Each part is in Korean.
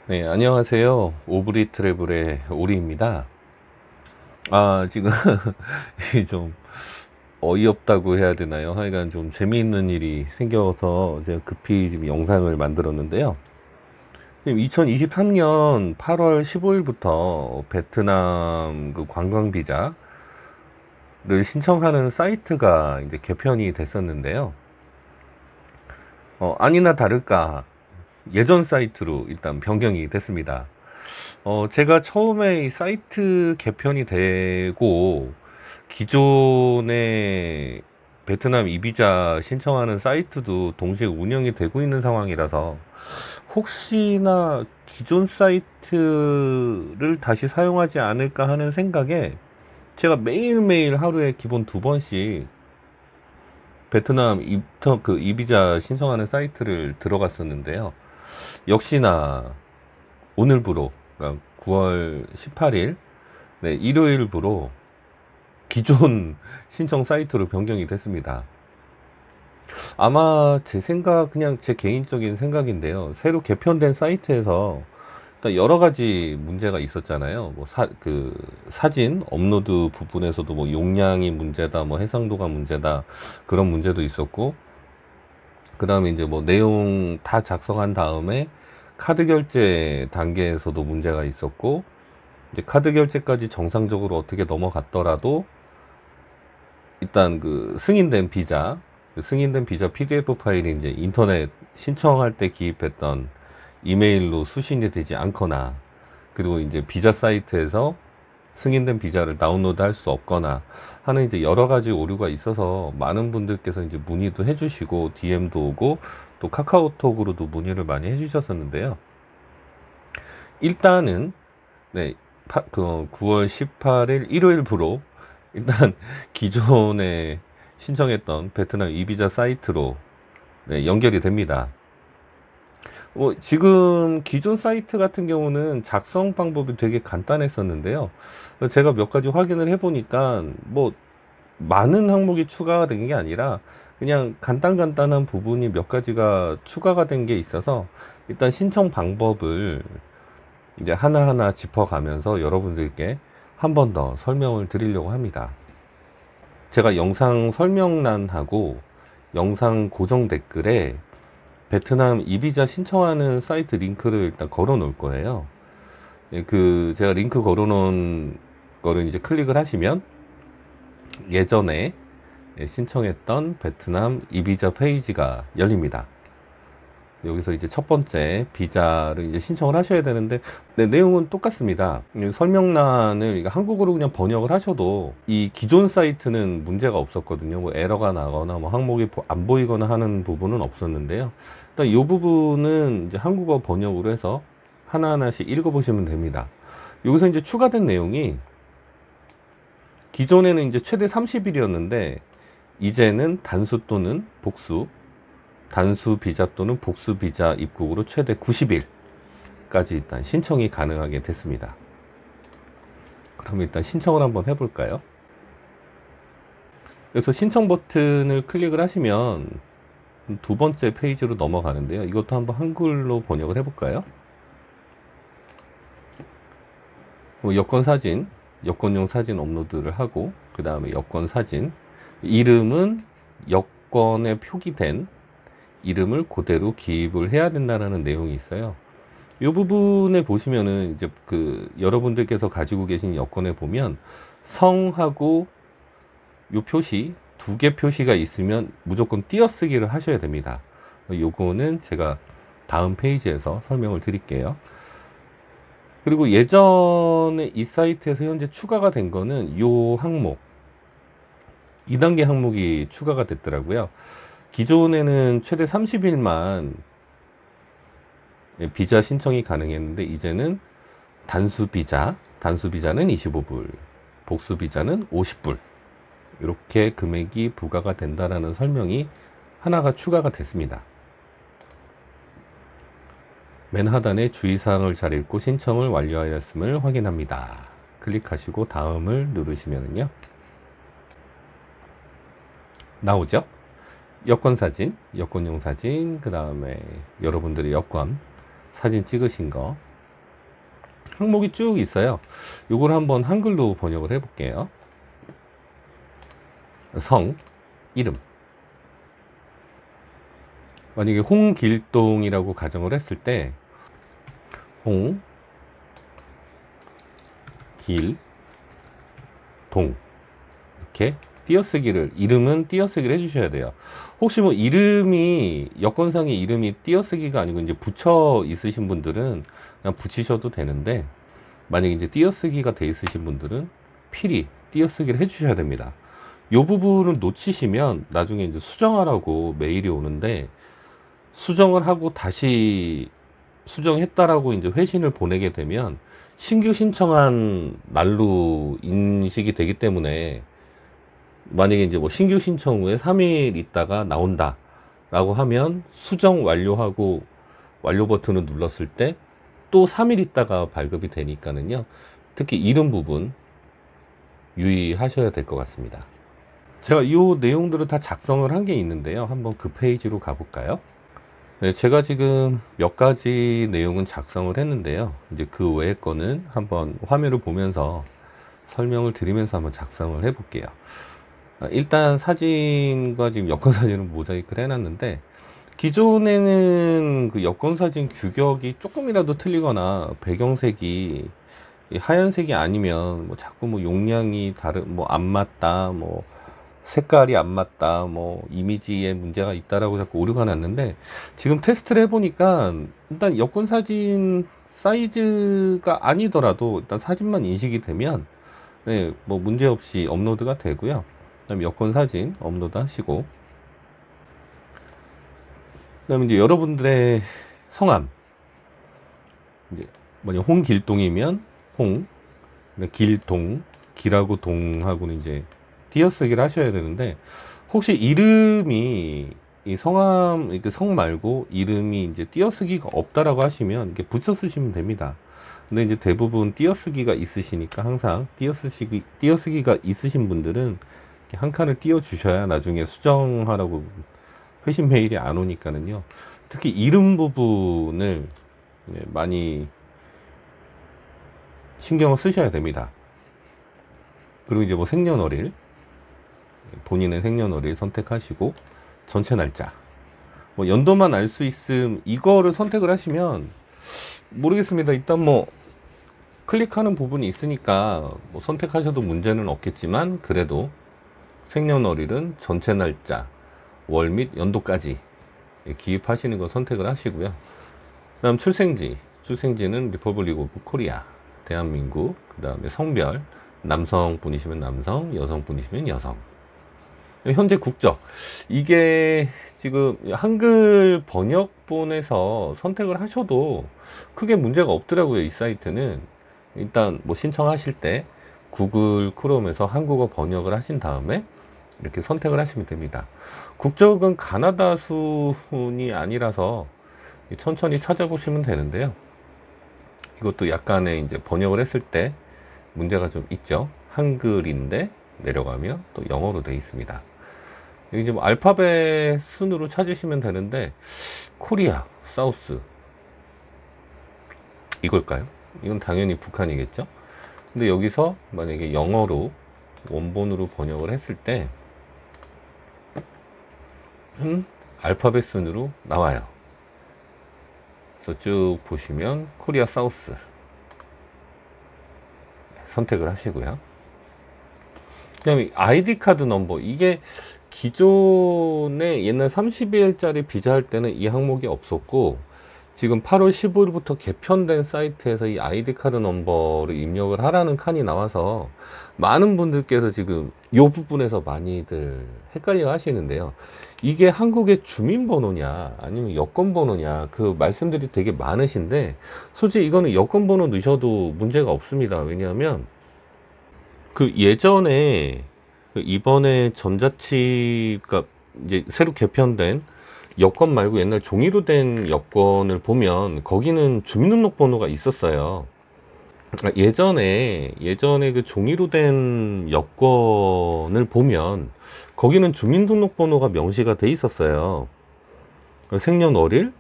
네, 안녕하세요. 오브리 트래블의 오리입니다. 지금 이게 좀 어이없다고 해야 되나요? 하여간 좀 재미있는 일이 생겨서 제가 급히 지금 영상을 만들었는데요. 지금 2023년 8월 15일부터 베트남 그 관광 비자를 신청하는 사이트가 이제 개편이 됐었는데요. 아니나 다를까 예전 사이트로 일단 변경이 됐습니다. 제가 처음에 이 사이트 개편이 되고 기존에 베트남 이비자 신청하는 사이트도 동시에 운영이 되고 있는 상황이라서 혹시나 기존 사이트를 다시 사용하지 않을까 하는 생각에 제가 매일매일 하루에 기본 2번씩 베트남 이비자 신청하는 사이트를 들어갔었는데요. 역시나 오늘부로, 그러니까 9월 18일, 네, 일요일부로 기존 신청 사이트로 변경이 됐습니다. 아마 제 생각, 그냥 제 개인적인 생각인데요. 새로 개편된 사이트에서 일단 여러 가지 문제가 있었잖아요. 뭐 사진 업로드 부분에서도 뭐 용량이 문제다, 뭐 해상도가 문제다, 그런 문제도 있었고, 그 다음에 이제 뭐 내용 다 작성한 다음에 카드 결제 단계에서도 문제가 있었고, 이제 카드 결제까지 정상적으로 어떻게 넘어갔더라도 일단 그 승인된 비자, 그 승인된 비자 PDF 파일이 이제 인터넷 신청할 때 기입했던 이메일로 수신이 되지 않거나, 그리고 이제 비자 사이트에서 승인된 비자를 다운로드 할 수 없거나 하는 이제 여러 가지 오류가 있어서 많은 분들께서 이제 문의도 해주시고 DM도 오고 또 카카오톡으로도 문의를 많이 해주셨었는데요. 일단은 네, 9월 18일 일요일부로 일단 기존에 신청했던 베트남 이비자 사이트로 네, 연결이 됩니다. 지금 기존 사이트 같은 경우는 작성 방법이 되게 간단했었는데요. 제가 몇 가지 확인을 해보니까 뭐 많은 항목이 추가가 된 게 아니라 그냥 간단한 부분이 몇 가지가 추가가 된 게 있어서 일단 신청 방법을 이제 하나하나 짚어가면서 여러분들께 한 번 더 설명을 드리려고 합니다. 제가 영상 설명란하고 영상 고정 댓글에 베트남 이비자 신청하는 사이트 링크를 일단 걸어 놓을 거예요. 제가 링크 걸어 놓은 거를 이제 클릭을 하시면 예전에 신청했던 베트남 이비자 페이지가 열립니다. 여기서 이제 첫 번째 비자를 이제 신청을 하셔야 되는데, 네, 내용은 똑같습니다. 설명란을 한국어로 그냥 번역을 하셔도 이 기존 사이트는 문제가 없었거든요. 뭐 에러가 나거나 뭐 항목이 안 보이거나 하는 부분은 없었는데요. 일단 이 부분은 이제 한국어 번역으로 해서 하나하나씩 읽어보시면 됩니다. 여기서 이제 추가된 내용이 기존에는 이제 최대 30일이었는데 이제는 단수 또는 복수, 단수 비자 또는 복수 비자 입국으로 최대 90일까지 일단 신청이 가능하게 됐습니다. 그럼 일단 신청을 한번 해볼까요? 그래서 신청 버튼을 클릭을 하시면 두 번째 페이지로 넘어가는데요. 이것도 한번 한글로 번역을 해볼까요? 여권 사진, 여권용 사진 업로드를 하고, 그 다음에 여권 사진, 이름은 여권에 표기된 이름을 그대로 기입을 해야 된다는 내용이 있어요. 이 부분에 보시면은 이제 여러분들께서 가지고 계신 여권에 보면 성하고 요 표시 2개 표시가 있으면 무조건 띄어쓰기를 하셔야 됩니다. 요거는 제가 다음 페이지에서 설명을 드릴게요. 그리고 예전에 이 사이트에서 현재 추가가 된 거는 요 항목 2단계 항목이 추가가 됐더라고요. 기존에는 최대 30일만 비자 신청이 가능했는데 이제는 단수 비자는 25불, 복수 비자는 50불, 이렇게 금액이 부과가 된다라는 설명이 하나가 추가가 됐습니다. 맨 하단에 주의사항을 잘 읽고 신청을 완료하였음을 확인합니다. 클릭하시고 다음을 누르시면요 나오죠. 여권 사진, 여권용 사진, 그 다음에 여러분들의 여권 사진 찍으신 거, 항목이 쭉 있어요. 요걸 한번 한글로 번역을 해 볼게요. 성, 이름. 만약에 홍길동이라고 가정을 했을 때 홍, 길, 동 이렇게 띄어쓰기를, 이름은 띄어쓰기를 해주셔야 돼요. 혹시 뭐 이름이, 여권상의 이름이 띄어쓰기가 아니고 이제 붙여 있으신 분들은 그냥 붙이셔도 되는데, 만약에 이제 띄어쓰기가 돼 있으신 분들은 필히 띄어쓰기를 해주셔야 됩니다. 요 부분을 놓치시면 나중에 이제 수정하라고 메일이 오는데, 수정을 하고 다시 수정했다라고 이제 회신을 보내게 되면 신규 신청한 날로 인식이 되기 때문에, 만약에 이제 뭐 신규 신청 후에 3일 있다가 나온다 라고 하면 수정 완료하고 완료 버튼을 눌렀을 때 또 3일 있다가 발급이 되니까는요, 특히 이름 부분 유의하셔야 될 것 같습니다. 제가 이 내용들을 다 작성을 한 게 있는데요, 한번 그 페이지로 가볼까요? 네, 제가 지금 몇 가지 내용은 작성을 했는데요, 이제 그 외의 거는 한번 화면을 보면서 설명을 드리면서 한번 작성을 해 볼게요. 일단 사진과 지금 여권사진은 모자이크를 해놨는데, 기존에는 그 여권사진 규격이 조금이라도 틀리거나 배경색이 하얀색이 아니면 뭐 자꾸 뭐 용량이 뭐 안 맞다, 뭐 색깔이 안 맞다, 뭐 이미지에 문제가 있다라고 자꾸 오류가 났는데, 지금 테스트를 해보니까 일단 여권사진 사이즈가 아니더라도 일단 사진만 인식이 되면 네, 뭐 문제없이 업로드가 되고요. 그다음에 여권 사진 업로드 하시고, 그다음에 이제 여러분들의 성함, 이제 만약 홍길동이면 홍, 길동, 길하고 동하고는 이제 띄어쓰기를 하셔야 되는데, 혹시 이름이 이 성함, 이렇게 성 말고 이름이 이제 띄어쓰기가 없다라고 하시면 이렇게 붙여 쓰시면 됩니다. 근데 이제 대부분 띄어쓰기가 있으시니까, 항상 띄어쓰기가 있으신 분들은 한 칸을 띄워 주셔야 나중에 수정하라고 회신 메일이 안 오니까는요, 특히 이름 부분을 많이 신경을 쓰셔야 됩니다. 그리고 이제 뭐 생년월일, 본인의 생년월일 선택하시고 전체 날짜, 뭐 연도만 알 수 있음, 이거를 선택을 하시면 모르겠습니다. 일단 뭐 클릭하는 부분이 있으니까 뭐 선택하셔도 문제는 없겠지만, 그래도 생년월일은 전체 날짜, 월 및 연도까지 기입하시는 거 선택을 하시고요. 그 다음 출생지는 리퍼블릭 오브 코리아, 대한민국. 그 다음에 성별, 남성분이시면 남성, 여성분이시면 여성. 현재 국적, 이게 지금 한글 번역본에서 선택을 하셔도 크게 문제가 없더라고요. 이 사이트는 일단 뭐 신청하실 때 구글 크롬에서 한국어 번역을 하신 다음에 이렇게 선택을 하시면 됩니다. 국적은 가나다 순이 아니라서 천천히 찾아보시면 되는데요, 이것도 약간의 이제 번역을 했을 때 문제가 좀 있죠. 한글인데 내려가면 또 영어로 되어 있습니다. 여기 이제 뭐 알파벳 순으로 찾으시면 되는데, 코리아, 사우스 이걸까요? 이건 당연히 북한이겠죠. 근데 여기서 만약에 영어로 원본으로 번역을 했을 때 알파벳 순으로 나와요. 그래서 쭉 보시면 코리아 사우스 선택을 하시고요. 그 다음에 아이디 카드 넘버, 이게 기존에 옛날 30일짜리 비자 할 때는 이 항목이 없었고, 지금 8월 15일부터 개편된 사이트에서 이 아이디 카드 넘버를 입력을 하라는 칸이 나와서 많은 분들께서 지금 이 부분에서 많이들 헷갈려 하시는데요, 이게 한국의 주민번호냐 아니면 여권번호냐, 그 말씀들이 되게 많으신데, 솔직히 이거는 여권번호 넣으셔도 문제가 없습니다. 왜냐하면 그 예전에 이번에 전자칩가 이제 새로 개편된 여권 말고 옛날 종이로 된 여권을 보면 거기는 주민등록번호가 있었어요. 예전에 그 종이로 된 여권을 보면 거기는 주민등록번호가 명시가 돼 있었어요. 생년월일,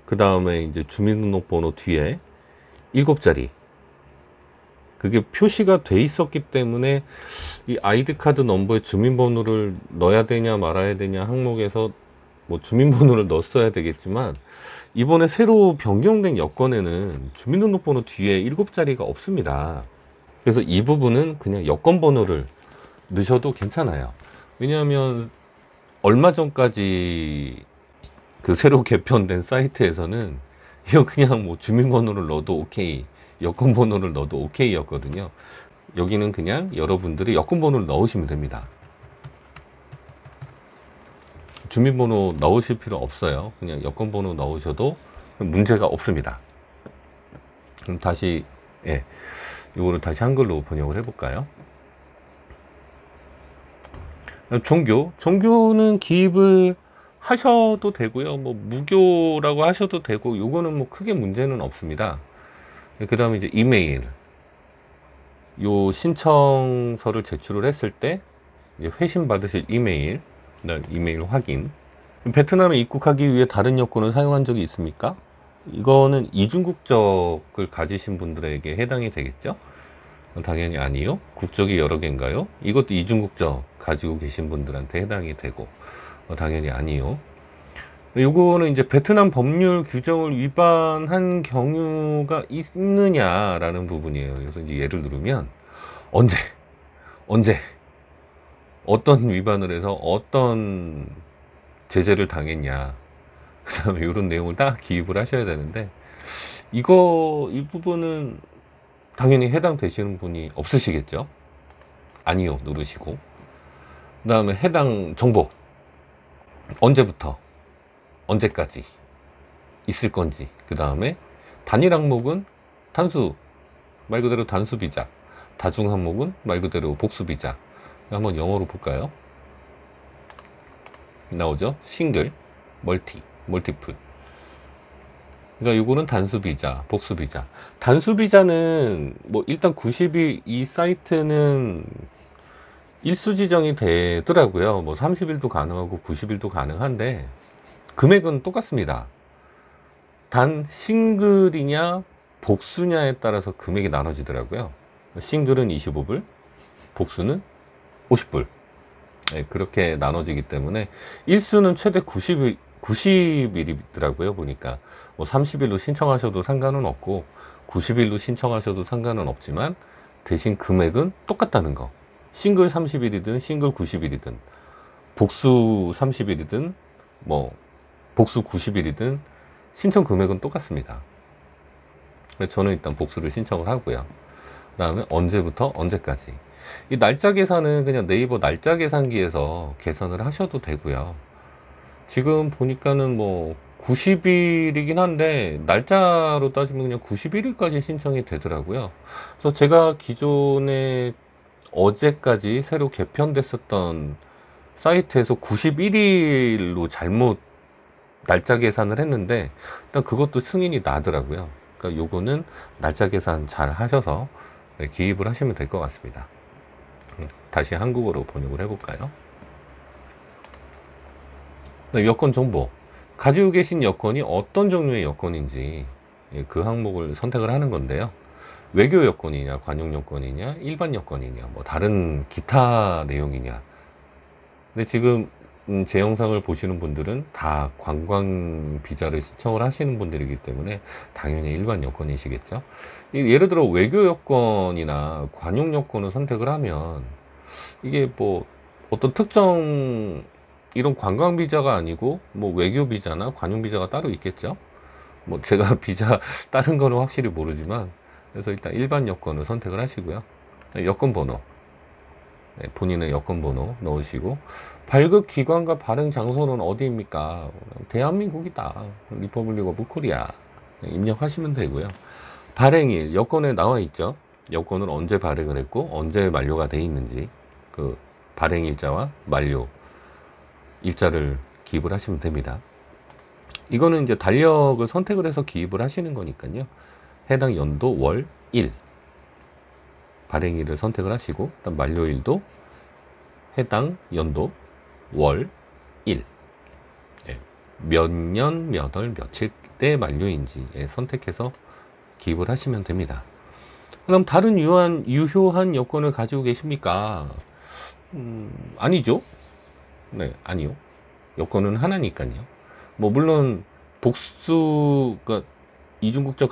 그 다음에 이제 주민등록번호 뒤에 7자리, 그게 표시가 돼 있었기 때문에 이 아이디 카드 넘버에 주민번호를 넣어야 되냐 말아야 되냐 항목에서 뭐 주민번호를 넣었어야 되겠지만, 이번에 새로 변경된 여권에는 주민등록번호 뒤에 7자리가 없습니다. 그래서 이 부분은 그냥 여권번호를 넣으셔도 괜찮아요. 왜냐하면 얼마 전까지 그 새로 개편된 사이트에서는 이거 그냥 뭐 주민번호를 넣어도 오케이, 여권번호를 넣어도 오케이 였거든요. 여기는 그냥 여러분들이 여권번호를 넣으시면 됩니다. 주민번호 넣으실 필요 없어요. 그냥 여권번호 넣으셔도 문제가 없습니다. 그럼 다시, 예, 이거를 다시 한글로 번역을 해볼까요? 종교는 기입을 하셔도 되고요. 뭐 무교라고 하셔도 되고, 요거는 뭐 크게 문제는 없습니다. 그 다음에 이제 이메일, 요 신청서를 제출을 했을 때 이제 회신 받으실 이메일, 이메일 확인. 베트남에 입국하기 위해 다른 여권을 사용한 적이 있습니까? 이거는 이중국적을 가지신 분들에게 해당이 되겠죠? 당연히 아니요. 국적이 여러 개인가요? 이것도 이중국적 가지고 계신 분들한테 해당이 되고, 당연히 아니요. 요거는 이제 베트남 법률 규정을 위반한 경우가 있느냐라는 부분이에요. 그래서 이제 예를 들면 언제 어떤 위반을 해서 어떤 제재를 당했냐, 그 다음에 이런 내용을 딱 기입을 하셔야 되는데, 이 부분은 당연히 해당되시는 분이 없으시겠죠? 아니요 누르시고, 그 다음에 해당 정보 언제부터 언제까지 있을 건지, 그 다음에 단일 항목은 단수, 말 그대로 단수 비자, 다중 항목은 말 그대로 복수 비자. 한번 영어로 볼까요? 나오죠? 싱글, 멀티플. 그러니까 이거는 단수 비자, 복수 비자. 단수 비자는 뭐 일단 90일, 이 사이트는 일수 지정이 되더라고요. 뭐 30일도 가능하고 90일도 가능한데 금액은 똑같습니다. 단 싱글이냐 복수냐에 따라서 금액이 나눠지더라고요. 싱글은 25불, 복수는 50불. 네, 그렇게 나눠지기 때문에 일수는 최대 90일이더라고요. 보니까 뭐 30일로 신청하셔도 상관은 없고 90일로 신청하셔도 상관은 없지만, 대신 금액은 똑같다는 거. 싱글 30일이든 싱글 90일이든 복수 30일이든 뭐 복수 90일이든 신청 금액은 똑같습니다. 저는 일단 복수를 신청을 하고요. 그 다음에 언제부터 언제까지. 이 날짜 계산은 그냥 네이버 날짜 계산기에서 계산을 하셔도 되고요. 지금 보니까는 뭐 90일이긴 한데 날짜로 따지면 그냥 91일까지 신청이 되더라고요. 그래서 제가 기존에 어제까지 새로 개편됐었던 사이트에서 91일로 잘못 날짜 계산을 했는데 일단 그것도 승인이 나더라고요. 그러니까 요거는 날짜 계산 잘 하셔서 기입을 하시면 될 것 같습니다. 다시 한국어로 번역을 해볼까요? 여권 정보, 가지고 계신 여권이 어떤 종류의 여권인지 그 항목을 선택을 하는 건데요. 외교 여권이냐, 관용 여권이냐, 일반 여권이냐, 뭐 다른 기타 내용이냐. 근데 지금 제 영상을 보시는 분들은 다 관광 비자를 신청을 하시는 분들이기 때문에 당연히 일반 여권이시겠죠. 예를 들어 외교 여권이나 관용 여권을 선택을 하면 이게 뭐 어떤 특정 이런 관광 비자가 아니고 뭐 외교 비자나 관용 비자가 따로 있겠죠. 뭐 제가 비자 다른 거는 확실히 모르지만, 그래서 일단 일반 여권을 선택을 하시고요. 여권 번호, 본인의 여권 번호 넣으시고, 발급 기관과 발행 장소는 어디입니까? 대한민국이다, 리퍼블릭 오브 코리아 입력하시면 되고요. 발행일, 여권에 나와 있죠. 여권을 언제 발행을 했고 언제 만료가 돼 있는지 그 발행일자와 만료 일자를 기입을 하시면 됩니다. 이거는 이제 달력을 선택을 해서 기입을 하시는 거니까요. 해당 연도 월 1 발행일을 선택을 하시고, 그다음 만료일도 해당 연도 월 1 몇 년, 몇 월, 며칠 때 만료인지 선택해서 기입을 하시면 됩니다. 그럼 다른 유효한 여권을 가지고 계십니까? 아니죠. 네, 아니요. 여권은 하나니까요. 뭐 물론 복수가 이중국적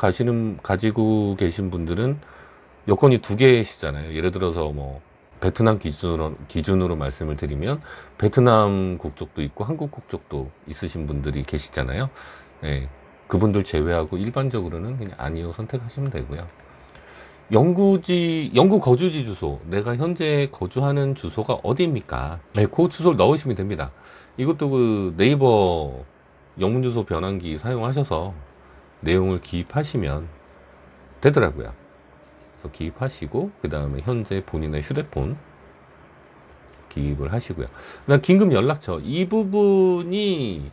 가지고 계신 분들은 여권이 두 개시잖아요. 예를 들어서 뭐 베트남 기준으로 말씀을 드리면 베트남 국적도 있고 한국 국적도 있으신 분들이 계시잖아요. 네, 그분들 제외하고 일반적으로는 그냥 아니요 선택하시면 되고요. 영구 거주지 주소, 내가 현재 거주하는 주소가 어디입니까? 네, 그 주소를 넣으시면 됩니다. 이것도 그 네이버 영문주소 변환기 사용하셔서 내용을 기입하시면 되더라고요. 그래서 기입하시고 그 다음에 현재 본인의 휴대폰 기입을 하시고요. 그다음 긴급 연락처, 이 부분이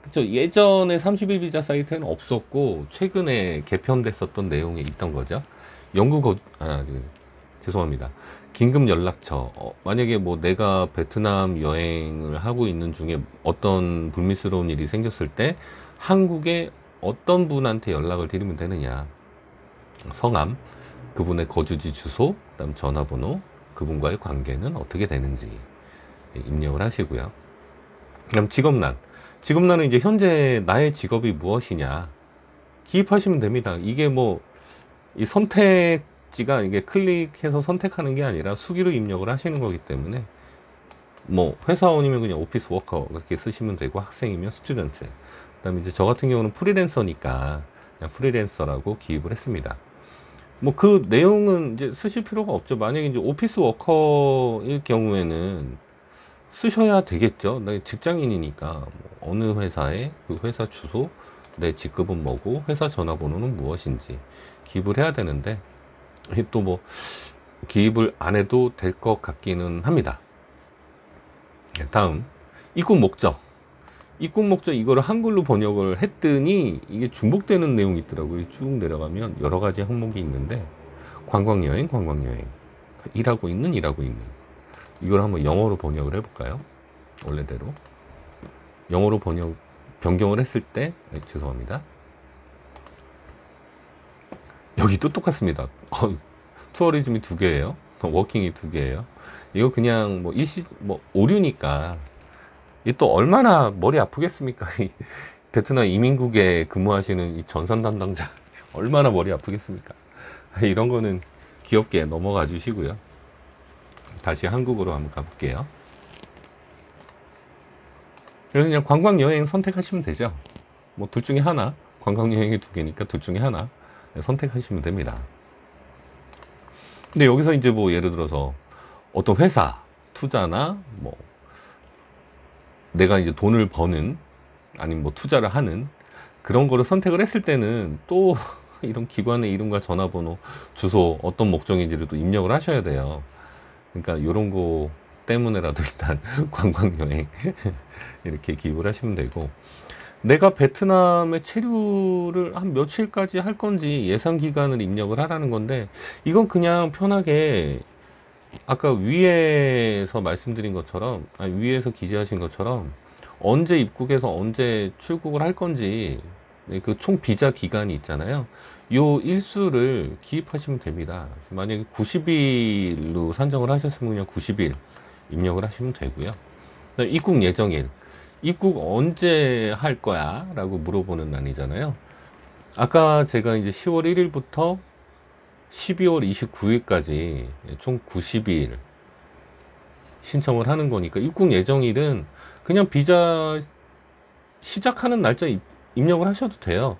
그쵸, 예전에 30일 비자 사이트에는 없었고 최근에 개편됐었던 내용이 있던 거죠. 죄송합니다. 긴급 연락처, 만약에 뭐 내가 베트남 여행을 하고 있는 중에 어떤 불미스러운 일이 생겼을 때 한국에 어떤 분한테 연락을 드리면 되느냐, 성함, 그분의 거주지 주소, 그다음 전화번호, 그분과의 관계는 어떻게 되는지 입력을 하시고요. 그럼 직업란은 이제 현재 나의 직업이 무엇이냐 기입하시면 됩니다. 이게 뭐 이 선택지가 이게 클릭해서 선택하는 게 아니라 수기로 입력을 하시는 거기 때문에 뭐 회사원이면 그냥 오피스 워커 그렇게 쓰시면 되고, 학생이면 스튜던트, 그다음에 이제 저 같은 경우는 프리랜서니까 그냥 프리랜서라고 기입을 했습니다. 뭐 그 내용은 이제 쓰실 필요가 없죠. 만약에 이제 오피스 워커일 경우에는 쓰셔야 되겠죠. 나 직장인이니까 뭐 어느 회사에 그 회사 주소, 내 직급은 뭐고 회사 전화번호는 무엇인지 기입을 해야 되는데, 또 뭐 기입을 안 해도 될 것 같기는 합니다. 다음 입국 목적 이거를 한글로 번역을 했더니 이게 중복되는 내용이 있더라고요. 쭉 내려가면 여러 가지 항목이 있는데, 관광여행 일하고 있는 이걸 한번 영어로 번역을 해볼까요? 원래대로 영어로 변경을 했을 때, 죄송합니다. 여기도 똑같습니다. 투어리즘이 두 개예요. 워킹이 두 개예요. 이거 그냥 뭐 오류니까. 이 또 얼마나 머리 아프겠습니까? 이 베트남 이민국에 근무하시는 이 전산 담당자 얼마나 머리 아프겠습니까? 이런 거는 귀엽게 넘어가 주시고요. 다시 한국어로 한번 가볼게요. 그래서 그냥 관광여행 선택하시면 되죠. 뭐 둘 중에 하나, 관광여행이 두 개니까 둘 중에 하나 선택하시면 됩니다. 근데 여기서 이제 뭐 예를 들어서 어떤 회사 투자나 뭐 내가 이제 돈을 버는, 아니면 뭐 투자를 하는 그런 거를 선택을 했을 때는 또 이런 기관의 이름과 전화번호, 주소, 어떤 목적인지를 또 입력을 하셔야 돼요. 그러니까 이런 거 때문에라도 일단 관광여행 이렇게 기입을 하시면 되고, 내가 베트남에 체류를 한 며칠까지 할 건지 예상 기간을 입력을 하라는 건데, 이건 그냥 편하게 아까 위에서 말씀드린 것처럼, 위에서 기재하신 것처럼 언제 입국해서 언제 출국을 할 건지 그 총 비자 기간이 있잖아요. 요 일수를 기입하시면 됩니다. 만약에 90일로 산정을 하셨으면 그냥 90일 입력을 하시면 되고요. 입국 예정일, 입국 언제 할 거야? 라고 물어보는 난이잖아요. 아까 제가 이제 10월 1일부터 12월 29일까지 총 90일 신청을 하는 거니까, 입국 예정일은 그냥 비자 시작하는 날짜 입력을 하셔도 돼요.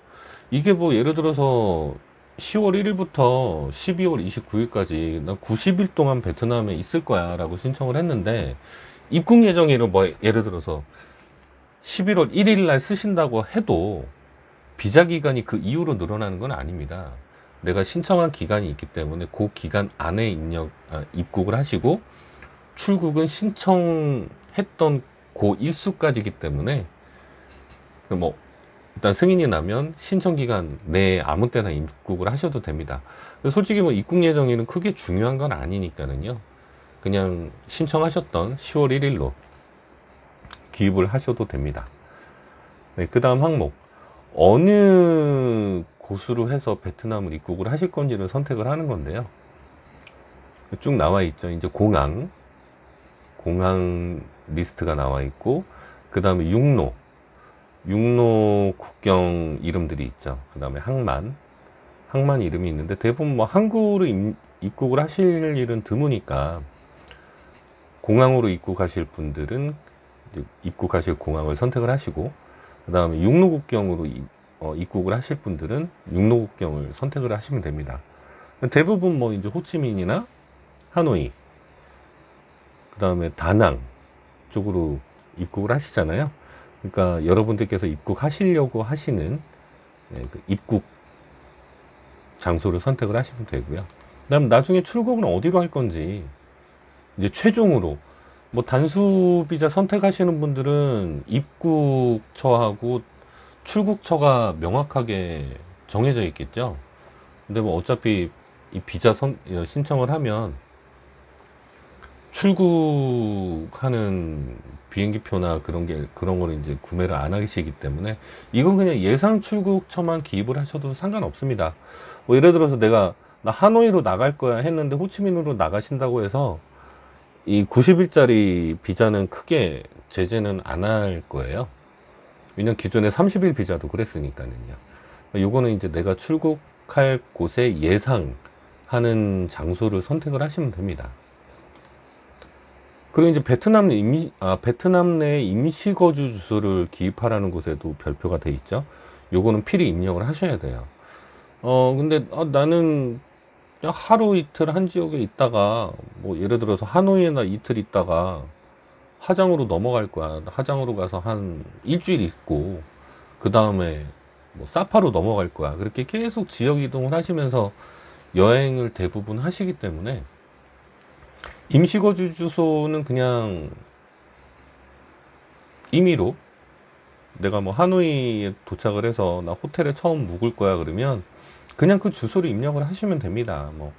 이게 뭐 예를 들어서 10월 1일부터 12월 29일까지 나 90일 동안 베트남에 있을 거야 라고 신청을 했는데, 입국 예정일은 뭐 예를 들어서 11월 1일 날 쓰신다고 해도 비자 기간이 그 이후로 늘어나는 건 아닙니다. 내가 신청한 기간이 있기 때문에 그 기간 안에 입국을 하시고, 출국은 신청했던 그 일수까지이기 때문에 뭐 일단 승인이 나면 신청 기간 내에 아무 때나 입국을 하셔도 됩니다. 솔직히 뭐 입국 예정일은 크게 중요한 건 아니니까는요, 그냥 신청하셨던 10월 1일로 기입을 하셔도 됩니다. 네, 그 다음 항목, 어느 고수로 해서 베트남을 입국을 하실 건지를 선택을 하는 건데요. 쭉 나와 있죠. 이제 공항 리스트가 나와 있고, 그 다음에 육로 국경 이름들이 있죠. 그 다음에 항만 이름이 있는데, 대부분 뭐 항구로 입국을 하실 일은 드무니까 공항으로 입국하실 분들은 이제 입국하실 공항을 선택을 하시고, 그 다음에 육로 국경으로 입국을 하실 분들은 육로 국경을 선택을 하시면 됩니다. 대부분 뭐 이제 호치민이나 하노이, 그 다음에 다낭 쪽으로 입국을 하시잖아요. 그러니까 여러분들께서 입국하시려고 하시는 그 입국 장소를 선택을 하시면 되고요. 그 다음 나중에 출국은 어디로 할 건지, 이제 최종으로 뭐 단수 비자 선택하시는 분들은 입국처하고 출국처가 명확하게 정해져 있겠죠. 근데 뭐 어차피 이 비자 신청을 하면 출국하는 비행기표나 그런 거를 이제 구매를 안 하시기 때문에 이건 그냥 예상 출국처만 기입을 하셔도 상관없습니다. 뭐 예를 들어서 나 하노이로 나갈 거야 했는데 호치민으로 나가신다고 해서 이 90일짜리 비자는 크게 제재는 안 할 거예요. 왜냐면 기존에 30일 비자도 그랬으니까요. 요거는 이제 내가 출국할 곳에 예상하는 장소를 선택을 하시면 됩니다. 그리고 이제 베트남 내 임시거주 주소를 기입하라는 곳에도 별표가 돼 있죠. 요거는 필히 입력을 하셔야 돼요. 근데 나는 그냥 하루 이틀 한 지역에 있다가 뭐 예를 들어서 하노이에나 이틀 있다가 하장으로 넘어갈 거야. 하장으로 가서 한 일주일 있고 그 다음에 뭐 사파로 넘어갈 거야. 그렇게 계속 지역 이동을 하시면서 여행을 대부분 하시기 때문에 임시거주 주소는 그냥 임의로 내가 뭐 하노이에 도착을 해서 나 호텔에 처음 묵을 거야 그러면 그냥 그 주소를 입력을 하시면 됩니다. 뭐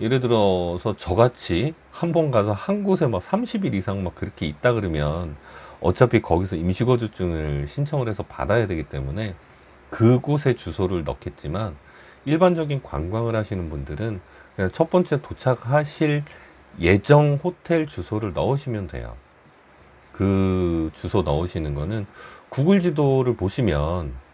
예를 들어서 저같이 한 번 가서 한 곳에 막 30일 이상 막 그렇게 있다 그러면 어차피 거기서 임시거주증을 신청을 해서 받아야 되기 때문에 그곳에 주소를 넣겠지만, 일반적인 관광을 하시는 분들은 그냥 첫 번째 도착하실 예정 호텔 주소를 넣으시면 돼요. 그 주소 넣으시는 거는 구글 지도를 보시면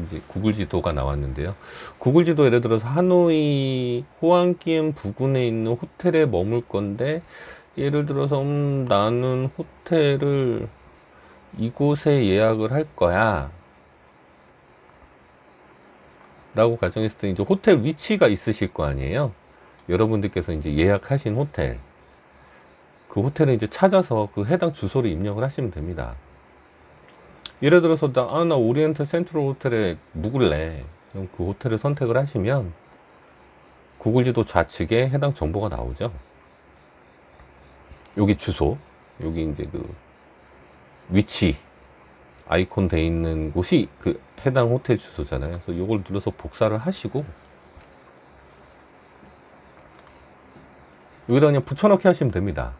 이제 구글 지도가 나왔는데요. 구글 지도 예를 들어서 하노이 호안기엔 부근에 있는 호텔에 머물 건데, 예를 들어서 나는 호텔을 이곳에 예약을 할 거야 라고 가정했을 때 이제 호텔 위치가 있으실 거 아니에요. 여러분들께서 이제 예약하신 호텔, 그 호텔을 이제 찾아서 그 해당 주소를 입력을 하시면 됩니다. 예를 들어서 나 오리엔탈 센트럴 호텔에 묵을래. 그럼 그 호텔을 선택을 하시면 구글 지도 좌측에 해당 정보가 나오죠. 여기 주소, 여기 이제 그 위치 아이콘 돼 있는 곳이 그 해당 호텔 주소잖아요. 그래서 이걸 눌러서 복사를 하시고 여기다 그냥 붙여넣기 하시면 됩니다.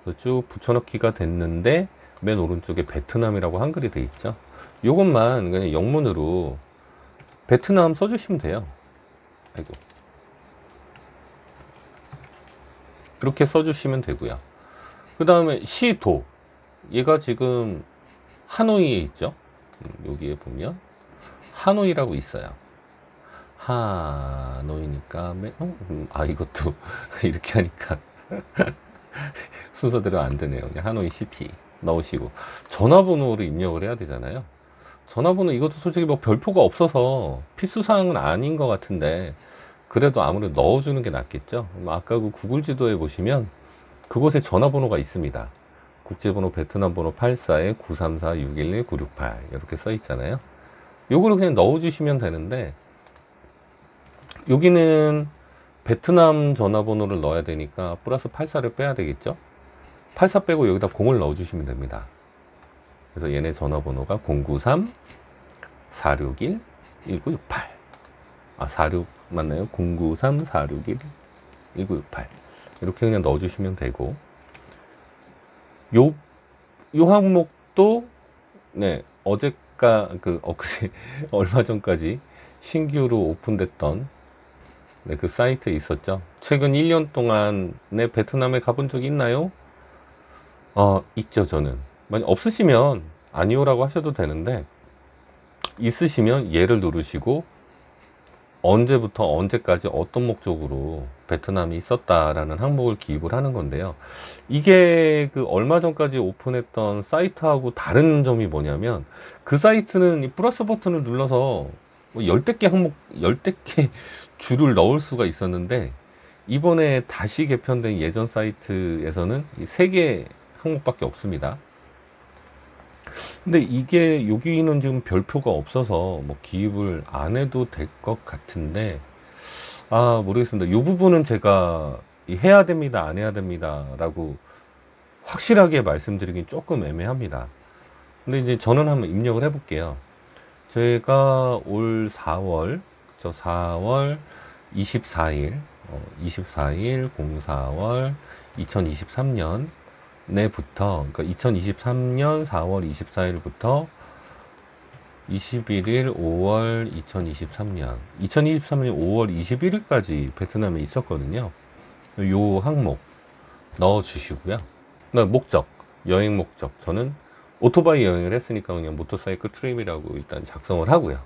그래서 쭉 붙여넣기가 됐는데 맨 오른쪽에 베트남이라고 한글이 돼 있죠. 요것만 그냥 영문으로 베트남 써주시면 돼요. 아이고. 그렇게 써주시면 되고요. 그 다음에 시도, 얘가 지금 하노이에 있죠. 여기에 보면 하노이라고 있어요. 하노이니까 이것도 이렇게 하니까 순서대로 안 되네요. 그냥 하노이 시티 넣으시고 전화번호를 입력을 해야 되잖아요. 전화번호 이것도 솔직히 뭐 별표가 없어서 필수사항은 아닌 것 같은데 그래도 아무래도 넣어주는 게 낫겠죠. 아까 그 구글 지도에 보시면 그곳에 전화번호가 있습니다. 국제번호 베트남 번호 84-934-611-968 이렇게 써 있잖아요. 요거를 그냥 넣어주시면 되는데, 여기는 베트남 전화번호를 넣어야 되니까 플러스 84를 빼야 되겠죠. 84 빼고 여기다 0을 넣어주시면 됩니다. 그래서 얘네 전화번호가 093-461-1968 46 맞나요? 093-461-1968 이렇게 그냥 넣어주시면 되고, 요 항목도 네, 엊그제 얼마 전까지 신규로 오픈됐던 그 사이트에 있었죠. 최근 1년 동안에 베트남에 가본 적 있나요? 있죠, 저는. 만약 없으시면 아니오라고 하셔도 되는데, 있으시면 얘를 누르시고 언제부터 언제까지 어떤 목적으로 베트남이 있었다라는 항목을 기입을 하는 건데요. 이게 얼마 전까지 오픈했던 사이트하고 다른 점이 뭐냐면, 그 사이트는 이 플러스 버튼을 눌러서 뭐 열댓 개 항목, 열댓 개 줄을 넣을 수가 있었는데, 이번에 다시 개편된 예전 사이트에서는 이 3개 항목밖에 없습니다. 근데 이게 여기는 지금 별표가 없어서 뭐 기입을 안 해도 될 것 같은데, 모르겠습니다. 이 부분은 제가 해야 됩니다, 안 해야 됩니다 라고 확실하게 말씀드리긴 조금 애매합니다. 근데 이제 저는 한번 입력을 해 볼게요. 제가 올 4월, 4월 24일, 24일 04월 2023년 내부터, 그러니까 2023년 4월 24일부터 21일 5월 2023년 5월 21일까지 베트남에 있었거든요. 요 항목 넣어 주시고요. 목적, 여행 목적, 저는 오토바이 여행을 했으니까 그냥 모터사이클 트립이라고 일단 작성을 하고요.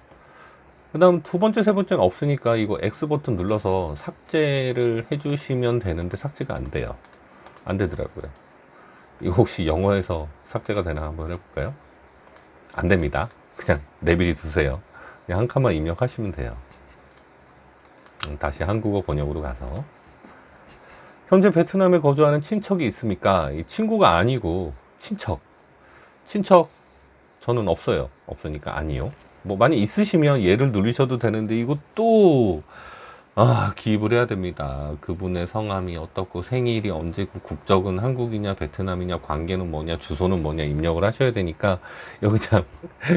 그 다음 두 번째, 세 번째는 없으니까 이거 X 버튼 눌러서 삭제를 해주시면 되는데 삭제가 안 돼요. 안 되더라고요. 이거 혹시 영어에서 삭제가 되나 한번 해볼까요? 안 됩니다. 그냥 내비리 두세요. 그냥 한 칸만 입력하시면 돼요. 다시 한국어 번역으로 가서, 현재 베트남에 거주하는 친척이 있습니까? 이 친구가 아니고 친척 저는 없어요. 없으니까 아니요. 뭐 만약 있으시면 얘를 누르셔도 되는데, 이것도 기입을 해야 됩니다. 그분의 성함이 어떻고, 생일이 언제고, 국적은 한국이냐 베트남이냐, 관계는 뭐냐, 주소는 뭐냐 입력을 하셔야 되니까, 여기 참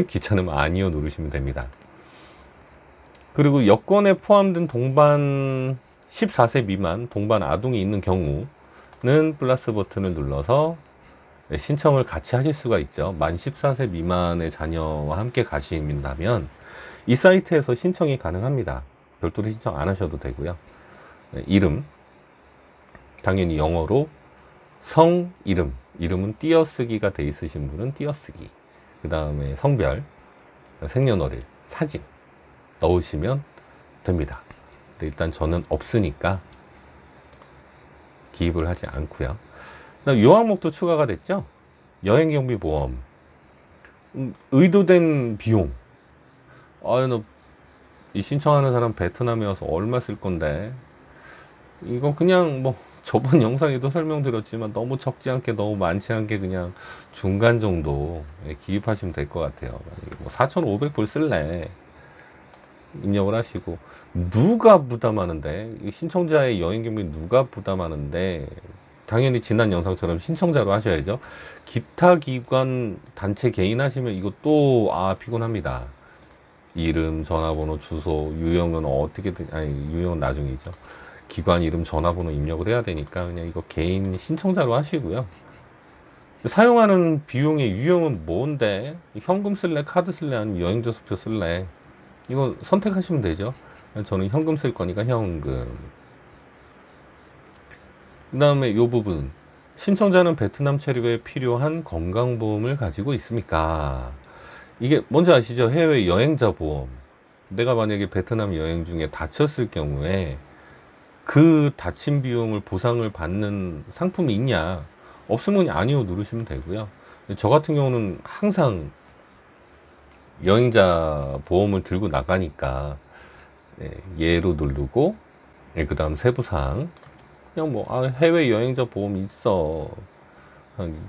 귀찮으면 아니요 누르시면 됩니다. 그리고 여권에 포함된 동반 14세 미만 동반 아동이 있는 경우는 플러스 버튼을 눌러서 신청을 같이 하실 수가 있죠. 만 14세 미만의 자녀와 함께 가신다면 이 사이트에서 신청이 가능합니다. 별도로 신청 안 하셔도 되고요. 이름, 당연히 영어로 성, 이름은 띄어쓰기가 돼 있으신 분은 띄어쓰기, 그 다음에 성별, 생년월일, 사진 넣으시면 됩니다. 근데 일단 저는 없으니까 기입을 하지 않고요. 요 항목도 추가가 됐죠. 여행경비보험, 의도된 비용. 이 신청하는 사람 베트남에 와서 얼마 쓸 건데, 이거 그냥 뭐 저번 영상에도 설명드렸지만 너무 적지 않게 너무 많지 않게 그냥 중간 정도 기입하시면 될 것 같아요. 뭐 4,500불 쓸래 입력을 하시고, 누가 부담하는데, 신청자의 여행경비 누가 부담하는데, 당연히 지난 영상처럼 신청자로 하셔야죠. 기타 기관 단체 개인 하시면 이것도 피곤합니다. 이름, 전화번호, 주소, 유형은 어떻게든, 유형은 나중이죠. 기관 이름, 전화번호 입력을 해야 되니까 그냥 이거 개인 신청자로 하시고요. 사용하는 비용의 유형은 뭔데, 현금 쓸래, 카드 쓸래, 아니면 여행자수표 쓸래, 이거 선택하시면 되죠. 저는 현금 쓸 거니까 현금. 그 다음에 이 부분, 신청자는 베트남 체류에 필요한 건강보험을 가지고 있습니까? 이게 뭔지 아시죠? 해외 여행자 보험. 내가 만약에 베트남 여행 중에 다쳤을 경우에 그 다친 비용을 보상을 받는 상품이 있냐, 없으면 아니요 누르시면 되고요. 저 같은 경우는 항상 여행자 보험을 들고 나가니까 얘로 누르고, 그 다음 세부사항 그냥 뭐 해외 여행자 보험 있어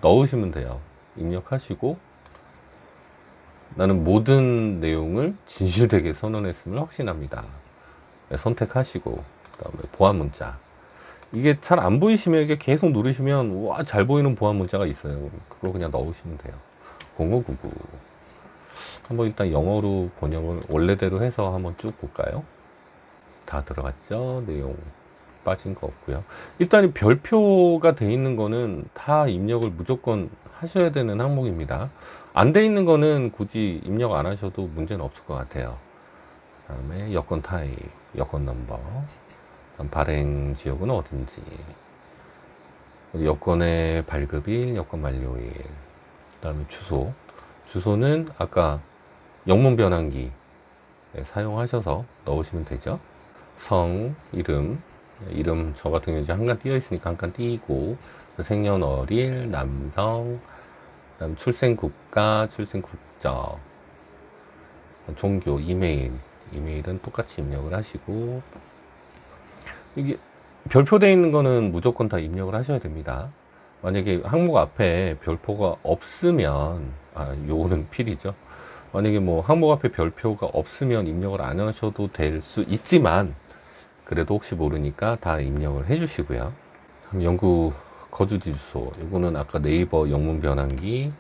넣으시면 돼요. 입력하시고, 나는 모든 내용을 진실되게 선언했음을 확신합니다. 선택하시고, 그 다음에 보안 문자, 이게 잘 안 보이시면 이게 계속 누르시면 잘 보이는 보안 문자가 있어요. 그거 그냥 넣으시면 돼요. 0599. 한번 일단 영어로 번역을 원래대로 해서 한번 쭉 볼까요? 다 들어갔죠? 내용 빠진 거 없고요. 일단 별표가 돼 있는 거는 다 입력을 무조건 하셔야 되는 항목입니다. 안 돼 있는 거는 굳이 입력 안 하셔도 문제는 없을 것 같아요. 그다음에 여권 타입, 여권 넘버, 그다음 발행 지역은 어딘지, 여권의 발급일, 여권 만료일, 그다음에 주소. 주소는 아까 영문 변환기 사용하셔서 넣으시면 되죠. 성, 이름, 이름 저 같은 경우는 이제 한 칸 띄어 있으니까 한 칸 띄고, 생년월일, 남성, 그다음 출생국가, 출생국적, 종교, 이메일, 이메일은 똑같이 입력을 하시고, 이게 별표되어 있는 거는 무조건 다 입력을 하셔야 됩니다. 만약에 항목 앞에 별표가 없으면, 요거는 필이죠. 만약에 뭐 항목 앞에 별표가 없으면 입력을 안 하셔도 될 수 있지만, 그래도 혹시 모르니까 다 입력을 해 주시고요. 영구 거주지 주소, 이거는 아까 네이버 영문 변환기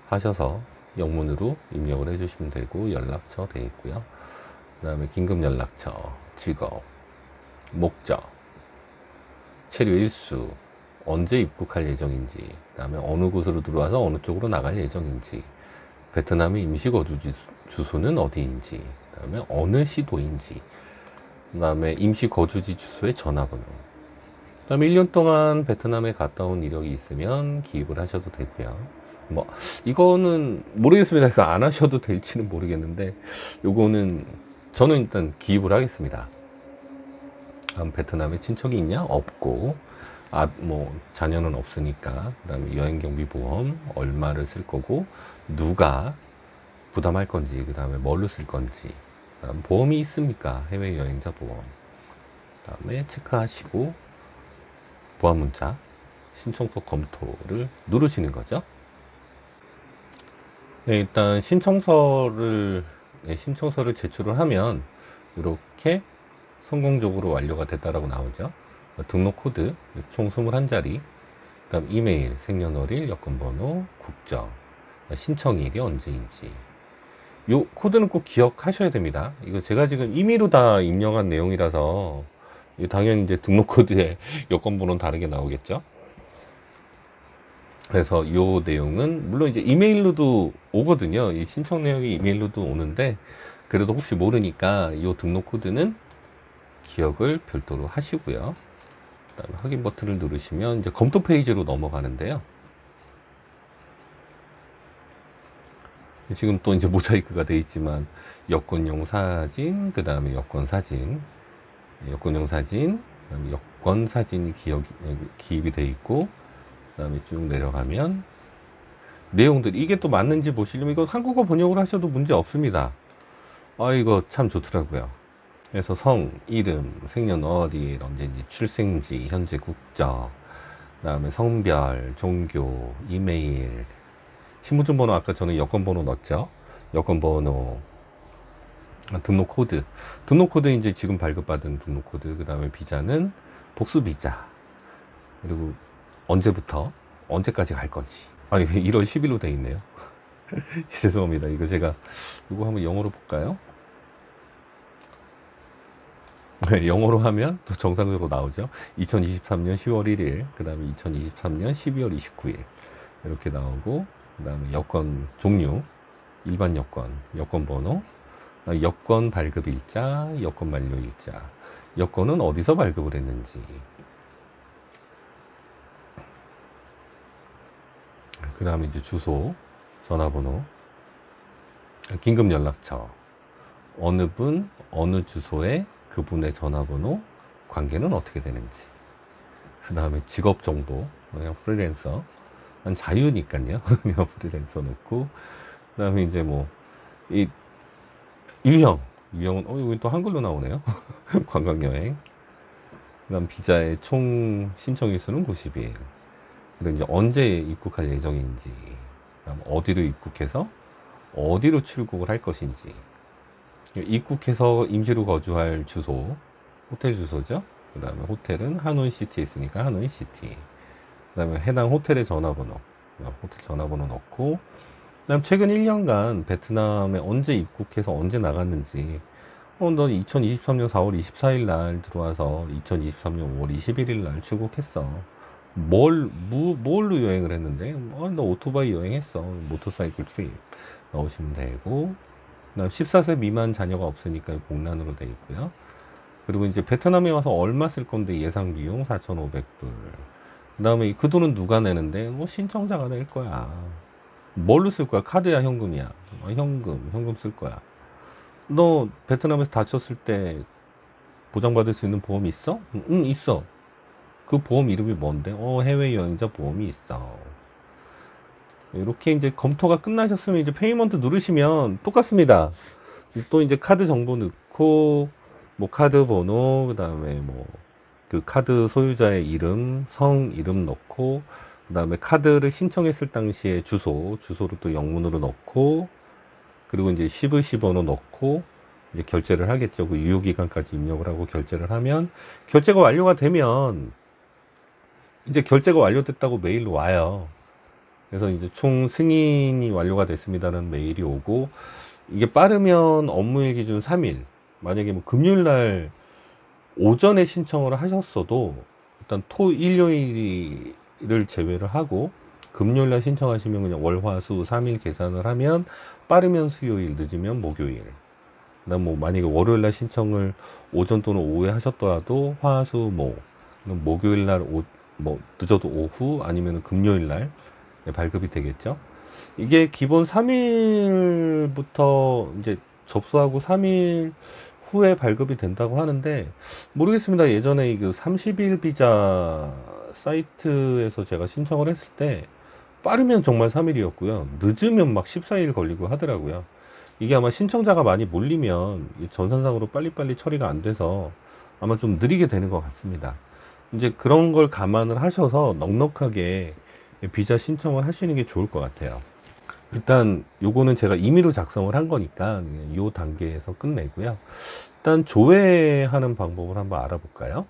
하셔서 영문으로 입력을 해 주시면 되고, 연락처 되어 있고요. 그 다음에 긴급 연락처, 직업, 목적, 체류 일수, 언제 입국할 예정인지, 그 다음에 어느 곳으로 들어와서 어느 쪽으로 나갈 예정인지, 베트남의 임시 거주지 주소는 어디인지, 그 다음에 어느 시도인지, 그 다음에 임시 거주지 주소의 전화번호, 그 다음에 1년 동안 베트남에 갔다 온 이력이 있으면 기입을 하셔도 되고요. 뭐 이거는 모르겠습니다. 그래서 안 하셔도 될지는 모르겠는데, 요거는 저는 일단 기입을 하겠습니다. 베트남에 친척이 있냐? 없고, 뭐 자녀는 없으니까. 그 다음에 여행경비보험 얼마를 쓸 거고, 누가 부담할 건지, 그 다음에 뭘로 쓸 건지, 그다음 보험이 있습니까? 해외여행자 보험. 그 다음에 체크하시고 보안문자 신청서 검토를 누르시는 거죠. 네, 일단 신청서를 제출을 하면 이렇게 성공적으로 완료가 됐다라고 나오죠. 등록 코드 총 21자리, 그다음 이메일, 생년월일, 여권번호, 국적, 신청일이 언제인지. 요 코드는 꼭 기억하셔야 됩니다. 이거 제가 지금 임의로 다 입력한 내용이라서 당연히 이제 등록 코드에 여권번호는 다르게 나오겠죠. 그래서 요 내용은 물론 이제 이메일로도 오거든요. 이 신청 내용이 이메일로도 오는데, 그래도 혹시 모르니까 요 등록 코드는 기억을 별도로 하시고요. 그다음에 확인 버튼을 누르시면 이제 검토 페이지로 넘어가는데요. 지금 또 이제 모자이크가 되어 있지만, 여권용 사진, 그 다음에 여권 사진, 여권용 사진, 그다음에 여권 사진이 기입이 되어 있고, 그 다음에 쭉 내려가면 내용들, 이게 또 맞는지 보시려면 이거 한국어 번역을 하셔도 문제 없습니다. 이거 참 좋더라고요. 그래서 성, 이름, 생년월일, 언제인지, 출생지, 현재 국적, 그 다음에 성별, 종교, 이메일, 신분증 번호, 아까 저는 여권 번호 넣었죠. 여권 번호, 등록 코드, 이제 지금 발급받은 등록 코드, 그 다음에 비자는 복수 비자, 그리고 언제부터 언제까지 갈 건지. 이게 1월 10일로 돼 있네요. 죄송합니다. 이거 제가 이거 한번 영어로 볼까요? 네, 영어로 하면 또 정상적으로 나오죠. 2023년 10월 1일, 그 다음에 2023년 12월 29일 이렇게 나오고, 그 다음에 여권 종류, 일반 여권, 여권 번호, 여권 발급 일자, 여권 만료 일자, 여권은 어디서 발급을 했는지, 그 다음에 이제 주소, 전화번호, 긴급 연락처, 어느 분, 어느 주소에 그분의 전화번호, 관계는 어떻게 되는지, 그 다음에 직업 정보, 그냥 프리랜서, 난 자유니까요. 그냥 프리랜서 넣고, 그 다음에 이제 뭐, 유형은, 여기 또 한글로 나오네요. 관광여행. 그 다음 비자의 총 신청 일수는 90일. 그리고 이제 언제 입국할 예정인지, 그다음 어디로 입국해서 어디로 출국을 할 것인지, 입국해서 임시로 거주할 주소, 호텔 주소죠. 그 다음에 호텔은 하노이시티에 있으니까 하노이시티. 그 다음에 해당 호텔의 전화번호, 호텔 전화번호 넣고, 그 다음 최근 1년간 베트남에 언제 입국해서 언제 나갔는지, 너 2023년 4월 24일 날 들어와서 2023년 5월 21일 날 출국했어. 뭘로 여행을 했는데, 나 오토바이 여행했어. 모터사이클 트립 넣으시면 되고, 그다음 14세 미만 자녀가 없으니까 공란으로 돼 있고요. 그리고 이제 베트남에 와서 얼마 쓸 건데 예상 비용 4,500불. 그다음에 그 돈은 누가 내는데? 뭐 신청자가 낼 거야. 뭘로 쓸 거야? 카드야, 현금이야? 현금 쓸 거야. 너 베트남에서 다쳤을 때 보장받을 수 있는 보험이 있어? 응, 있어. 그 보험 이름이 뭔데? 해외여행자 보험이 있어. 이렇게 이제 검토가 끝나셨으면 이제 페이먼트 누르시면 똑같습니다. 또 이제 카드 정보 넣고, 뭐 카드 번호, 그 다음에 뭐 그 카드 소유자의 이름, 성 이름 넣고, 그 다음에 카드를 신청했을 당시에 주소를 또 영문으로 넣고, 그리고 이제 CVC 번호 넣고, 이제 결제를 하겠죠. 그 유효기간까지 입력을 하고 결제를 하면, 결제가 완료가 되면, 이제 결제가 완료됐다고 메일로 와요. 그래서 이제 총 승인이 완료가 됐습니다라는 메일이 오고, 이게 빠르면 업무일 기준 3일. 만약에 뭐 금요일 날 오전에 신청을 하셨어도 일단 일요일을 제외를 하고 금요일 날 신청하시면 그냥 월, 화, 수 3일 계산을 하면 빠르면 수요일, 늦으면 목요일. 그다음 뭐 만약에 월요일 날 신청을 오전 또는 오후에 하셨더라도 화, 수, 목요일 날 뭐 늦어도 오후 아니면 금요일 날 발급이 되겠죠. 이게 기본 3일부터 이제 접수하고 3일 후에 발급이 된다고 하는데 모르겠습니다. 예전에 그 30일 비자 사이트에서 제가 신청을 했을 때 빠르면 정말 3일이었고요. 늦으면 막 14일 걸리고 하더라고요. 이게 아마 신청자가 많이 몰리면 전산상으로 빨리빨리 처리가 안 돼서 아마 좀 느리게 되는 것 같습니다. 이제 그런 걸 감안을 하셔서 넉넉하게 비자 신청을 하시는 게 좋을 것 같아요. 일단 요거는 제가 임의로 작성을 한 거니까 요 단계에서 끝내고요. 일단 조회하는 방법을 한번 알아볼까요?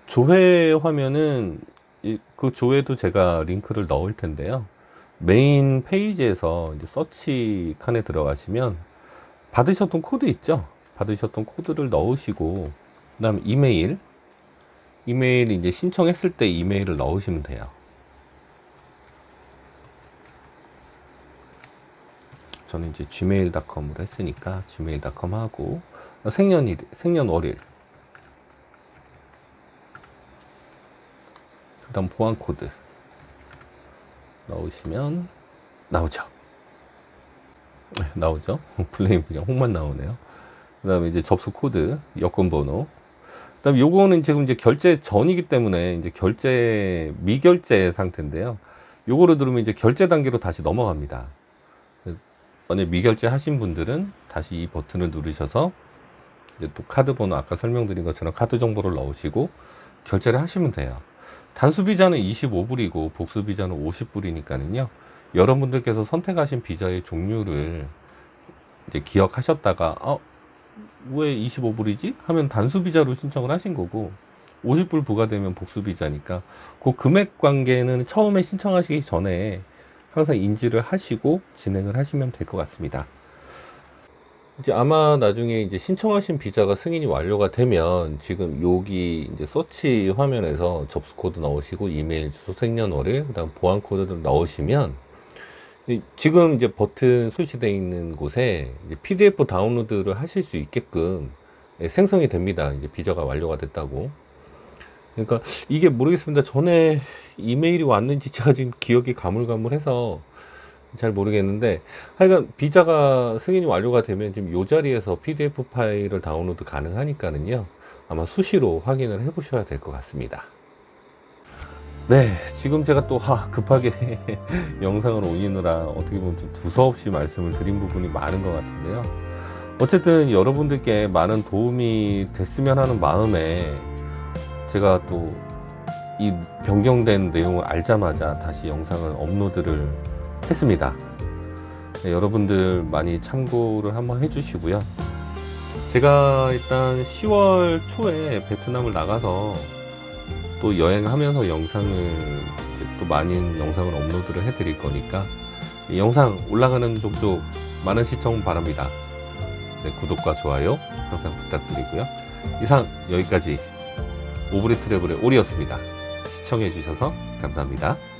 조회 화면은 그 조회도 제가 링크를 넣을 텐데요. 메인 페이지에서 이제 서치 칸에 들어가시면 받으셨던 코드 있죠? 받으셨던 코드를 넣으시고 그다음 이메일 이제 신청했을 때 이메일을 넣으시면 돼요. 저는 이제 gmail.com으로 했으니까 gmail.com 하고 생년월일 그 다음 보안코드 넣으시면 나오죠. 나오죠. 플레임 그냥 홍만 나오네요. 그 다음에 이제 접수 코드, 여권번호. 그 다음에 요거는 지금 이제 결제 전이기 때문에 이제 미결제 상태인데요. 요거를 누르면 이제 결제 단계로 다시 넘어갑니다. 만약 미결제 하신 분들은 다시 이 버튼을 누르셔서 이제 또 카드 번호 아까 설명드린 것처럼 카드 정보를 넣으시고 결제를 하시면 돼요. 단수 비자는 25불이고 복수 비자는 50불이니까는요. 여러분들께서 선택하신 비자의 종류를 이제 기억하셨다가 왜 25불이지? 하면 단수 비자로 신청을 하신 거고 50불 부과되면 복수 비자니까 그 금액 관계는 처음에 신청하시기 전에 항상 인지를 하시고 진행을 하시면 될 것 같습니다. 이제 아마 나중에 이제 신청하신 비자가 승인이 완료가 되면 지금 여기 이제 서치 화면에서 접수 코드 넣으시고 이메일 주소, 생년월일, 그다음 보안 코드를 넣으시면 지금 이제 버튼 표시되어 있는 곳에 이제 PDF 다운로드를 하실 수 있게끔 생성이 됩니다. 이제 비자가 완료가 됐다고. 그러니까 이게 모르겠습니다. 전에 이메일이 왔는지 제가 지금 기억이 가물가물해서 잘 모르겠는데 하여간 비자가 승인이 완료가 되면 지금 이 자리에서 PDF 파일을 다운로드 가능하니까는요. 아마 수시로 확인을 해 보셔야 될 것 같습니다. 네, 지금 제가 또 급하게 영상을 올리느라 어떻게 보면 좀 두서없이 말씀을 드린 부분이 많은 것 같은데요. 어쨌든 여러분들께 많은 도움이 됐으면 하는 마음에 제가 또 이 변경된 내용을 알자마자 다시 영상을 업로드를 했습니다. 네, 여러분들 많이 참고를 한번 해주시고요. 제가 일단 10월 초에 베트남을 나가서 또 여행하면서 영상을 또 많은 영상을 업로드를 해드릴 거니까 이 영상 올라가는 쪽도 많은 시청 바랍니다. 네, 구독과 좋아요 항상 부탁드리고요. 이상 여기까지 오브리 트래블의 오리였습니다. 시청해 주셔서 감사합니다.